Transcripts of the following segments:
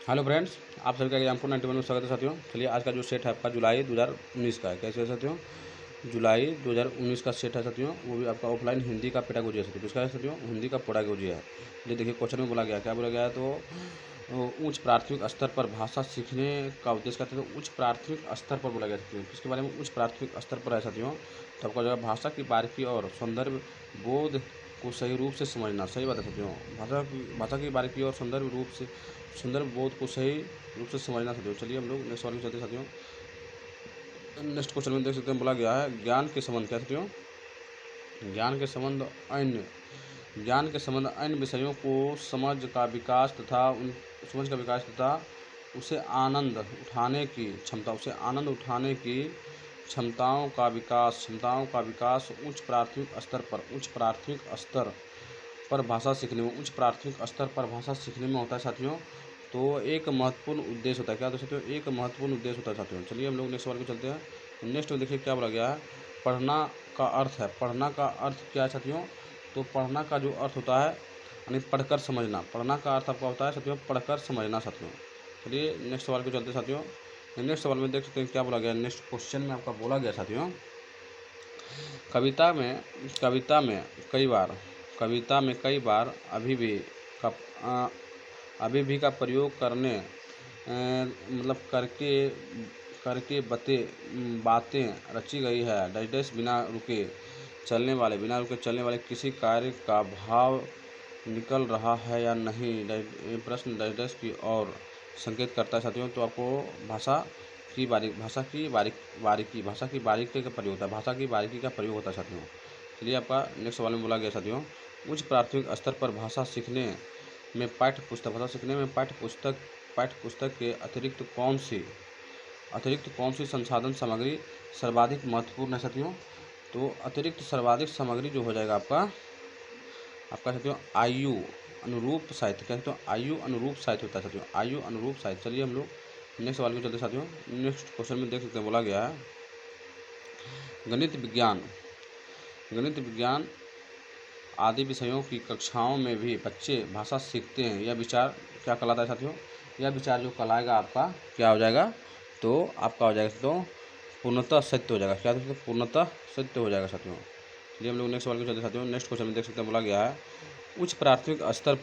Hello friends, आप सभी का एग्जाम को 91 में स्वागत है साथियों। चलिए आज का जो सेट है आपका जुलाई 2019 का है। कैसे है साथियों? जुलाई 2019 का सेट है साथियों। वो भी आपका ऑफलाइन हिंदी का पेडागोजी है साथियों। किसका है साथियों? हिंदी का पेडागोजी है। ये देखिए क्वेश्चन में बोला गया, क्या बोला गया है? तो उच्च प्राथमिक स्तर पर भाषा सीखने का उद्देश्य कहते हैं। तो उच्च प्राथमिक स्तर पर बोला गया साथियों। किसके बारे में? उच्च प्राथमिक स्तर पर है साथियों। तो आपका जो है भाषा की बारीकी और सौंदर्य बोध को सही रूप से समझना। सही बात है साथियों। भाषा की बारीकी और सुंदर बोध को सही रूप से समझना साथियों। चलिए हम लोग नेक्स्ट वाले में चलते हैं साथियों। नेक्स्ट क्वेश्चन में देख सकते हैं, बोला गया है ज्ञान के संबंध। क्या साथियों? ज्ञान के संबंध अन्य विषयों को समझ का विकास तथा उसे आनंद उठाने की क्षमताओं का विकास उच्च प्राथमिक स्तर पर भाषा सीखने में होता है साथियों। तो एक महत्वपूर्ण उद्देश्य होता है। क्या होता है साथियों? एक महत्वपूर्ण उद्देश्य होता है साथियों। चलिए हम लोग नेक्स्ट सवाल को चलते हैं। नेक्स्ट में देखिए क्या बोला गया है। पढ़ना का अर्थ क्या है साथियों? तो पढ़ना का जो अर्थ होता है यानी पढ़कर समझना। पढ़ना का अर्थ आपका होता है साथियों पढ़कर समझना साथियों। चलिए नेक्स्ट सवाल को चलते हैं साथियों। नेक्स्ट सवाल में देख सकते हैं क्या बोला गया। नेक्स्ट क्वेश्चन में आपका बोला गया साथियों, कविता में कविता में कई बार का अभी भी का प्रयोग मतलब करके बातें रची गई है। डैश बिना रुके चलने वाले किसी कार्य का भाव निकल रहा है या नहीं। प्रश्न डैश की ओर संकेत करता है साथियों। तो आपको भाषा की बारीकी का प्रयोग होता है। भाषा की बारीकी का प्रयोग होता है साथियों। चलिए आपका नेक्स्ट सवाल में बोला गया साथियों, उच्च प्राथमिक स्तर पर भाषा सीखने में पाठ्य पुस्तक के अतिरिक्त कौन सी संसाधन सामग्री सर्वाधिक महत्वपूर्ण है साथियों? तो अतिरिक्त सर्वाधिक सामग्री जो हो जाएगा आपका साथियों आयु अनुरूप साहित्य। क्या साथियों? आयु अनुरूप साहित्य होता है साथियों। आयु अनुरूप साहित्य। चलिए हम लोग नेक्स्ट सवाल में चलते साथियों। नेक्स्ट क्वेश्चन में देख सकते हैं, बोला गया है गणित विज्ञान आदि विषयों की कक्षाओं में भी बच्चे भाषा सीखते हैं। यह विचार क्या कहलाता है साथियों? यह विचार जो कहलाएगा आपका क्या हो जाएगा? तो आपका हो जाएगा तो पूर्णतः सत्य हो जाएगा। क्या दोस्तों? पूर्णतः सत्य हो जाएगा साथियों। चलिए हम लोग नेक्स्ट सवाल को चलते साथियों। नेक्स्ट क्वेश्चन में देख सकते हैं, बोला गया है उच्च प्राथमिक स्तर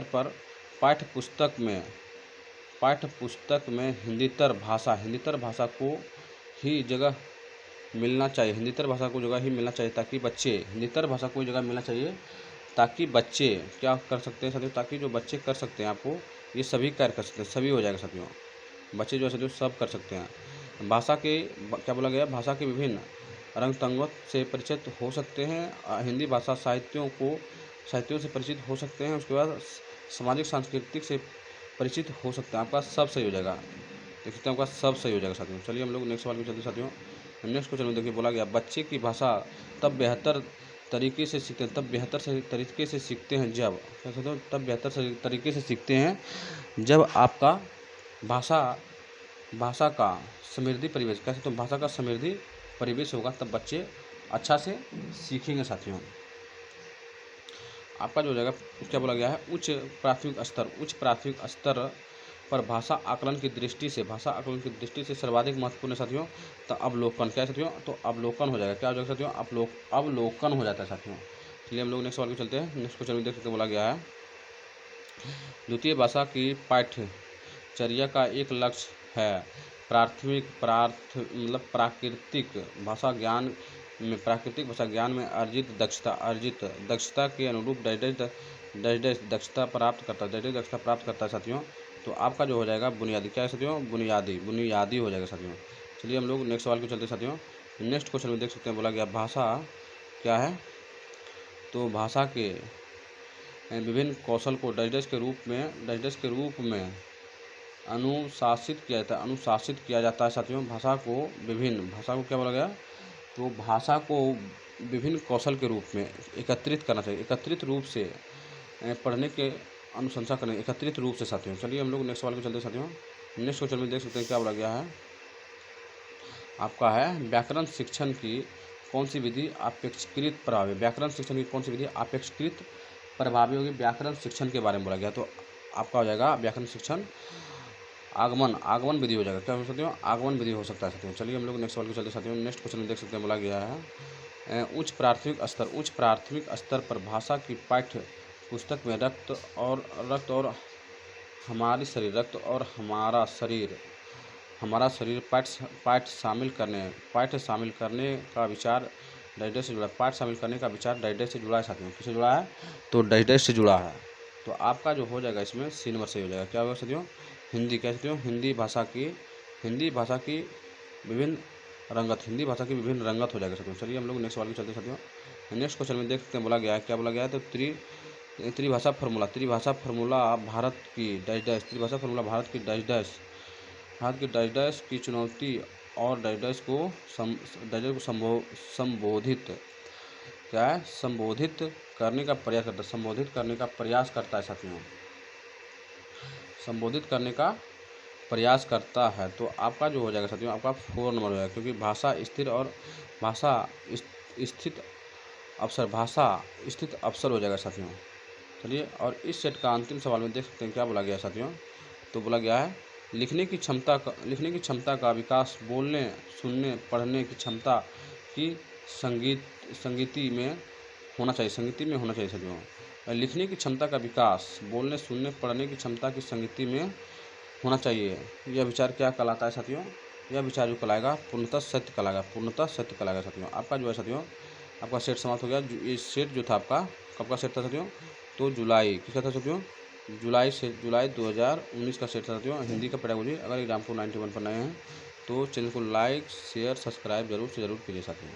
पर पाठ्य पुस्तक में हिंदीतर भाषा को ही जगह मिलना चाहिए ताकि बच्चे क्या कर सकते हैं साथियों? ताकि जो बच्चे कर सकते हैं आपको ये सभी कार्य कर सकते हैं। सभी हो जाएगा साथियों। बच्चे जो है साथियों सब कर सकते हैं। क्या बोला गया? भाषा के विभिन्न रंग तंगों से परिचित हो सकते हैं। हिंदी भाषा साहित्यों से परिचित हो सकते हैं। उसके बाद सामाजिक सांस्कृतिक से परिचित हो सकते हैं। आपका सब सही हो जाएगा। देख सकते हैं आपका सब सही हो जाएगा साथियों। चलिए हम लोग नेक्स्ट सवाल में चलते साथियों। नेक्स्ट क्वेश्चन में देखिए बोला गया बच्चे की भाषा तब बेहतर तरीके से सीखते हैं जब आपका भाषा का समृद्धि परिवेश होगा, तब बच्चे अच्छा से सीखेंगे साथियों। आपका जो हो जाएगा क्या बोला गया है उच्च प्राथमिक स्तर पर भाषा आकलन की दृष्टि से सर्वाधिक महत्वपूर्ण है साथियों। तो अवलोकन क्या है साथियों? तो अवलोकन हो जाएगा। क्या हो जाएगा साथियों? अवलोकन हो जाता है साथियों। चलिए हम लोग नेक्स्ट सवाल को चलते हैं। नेक्स्ट क्वेश्चन में देख सकते हैं, बोला गया है द्वितीय भाषा की पाठ्यचर्या का एक लक्ष्य है प्राकृतिक भाषा ज्ञान में अर्जित दक्षता के अनुरूप दक्षता प्राप्त करता है साथियों। तो आपका जो हो जाएगा बुनियादी। क्या है साथियों? बुनियादी हो जाएगा साथियों। चलिए हम लोग नेक्स्ट सवाल को चलते साथियों। नेक्स्ट क्वेश्चन में देख सकते हैं, बोला गया भाषा क्या है? तो भाषा के विभिन्न कौशल को डाइजेस्ट के रूप में अनुशासित किया जाता है साथियों। भाषा को क्या बोला गया? तो भाषा को विभिन्न कौशल के रूप में एकत्रित करना चाहिए। एकत्रित रूप से पढ़ने के अनुशंसा करें एकत्रित रूप से साथियों। चलिए हम लोग नेक्स्ट सवाल को चलते साथियों। नेक्स्ट क्वेश्चन में देख सकते हैं क्या बोला गया है आपका है व्याकरण शिक्षण की कौन सी विधि अपेक्षाकृत प्रभावी होगी? व्याकरण शिक्षण के बारे में बोला गया। तो आपका हो जाएगा व्याकरण शिक्षण आगमन विधि हो जाएगा। क्या हो साथियों? आगमन विधि हो सकता है साथियों। चलिए हम लोग नेक्स्ट सवाल को चलते साथियों। नेक्स्ट क्वेश्चन में देख सकते हैं बोला गया है उच्च प्राथमिक स्तर पर भाषा की पाठ्य पुस्तक में रक्त और हमारी शरीर रक्त और हमारा शरीर पाठ्य शामिल करने का विचार डाइजेस्ट से जुड़ा है। पाठ्य शामिल करने का विचार डाइजेस्ट से जुड़ा है साथियों। किससे जुड़ा है? तो डाइजेस्ट से जुड़ा है। तो आपका जो हो जाएगा इसमें सी नंबर सही हो जाएगा। क्या होगा साथियों? हिंदी। क्या साथियों? हिंदी भाषा की विभिन्न विभिन्न रंगत हो जाएगा साथियों। चलिए हम लोग नेक्स्ट सवाल को चलते साथियों। नेक्स्ट क्वेश्चन में देख सकते हैं बोला गया है, क्या बोला गया है? तो त्रिभाषा फार्मूला भारत की डाइस की चुनौती और डाइस को संबोधित करने का प्रयास करता है साथियों। संबोधित करने का प्रयास करता है। तो आपका जो हो जाएगा साथियों, आपका 4 नंबर हो जाएगा, क्योंकि भाषा स्थित अवसर हो जाएगा साथियों। चलिए और इस सेट का अंतिम सवाल में देख सकते हैं क्या बोला गया साथियों। तो बोला गया है लिखने की क्षमता का विकास बोलने सुनने पढ़ने की क्षमता की संगति में होना चाहिए साथियों। लिखने की क्षमता का विकास बोलने सुनने पढ़ने की क्षमता की संगति में होना चाहिए। यह विचार क्या कहलाता है साथियों? यह विचार जो कहलाएगा पूर्णतः सत्य कहलाएगा साथियों। आपका जो है साथियों, आपका सेट समाप्त हो गया। ये सेट जो था आपका कब का सेट था साथियों? तो जुलाई किसका था साथियों? जुलाई 2019 का सेट था साथियों, हिंदी का पेडागोजी। अगर एग्जाम को 91 पर नए हैं तो चैनल को लाइक शेयर सब्सक्राइब जरूर से ज़रूर कीजिए साथियों।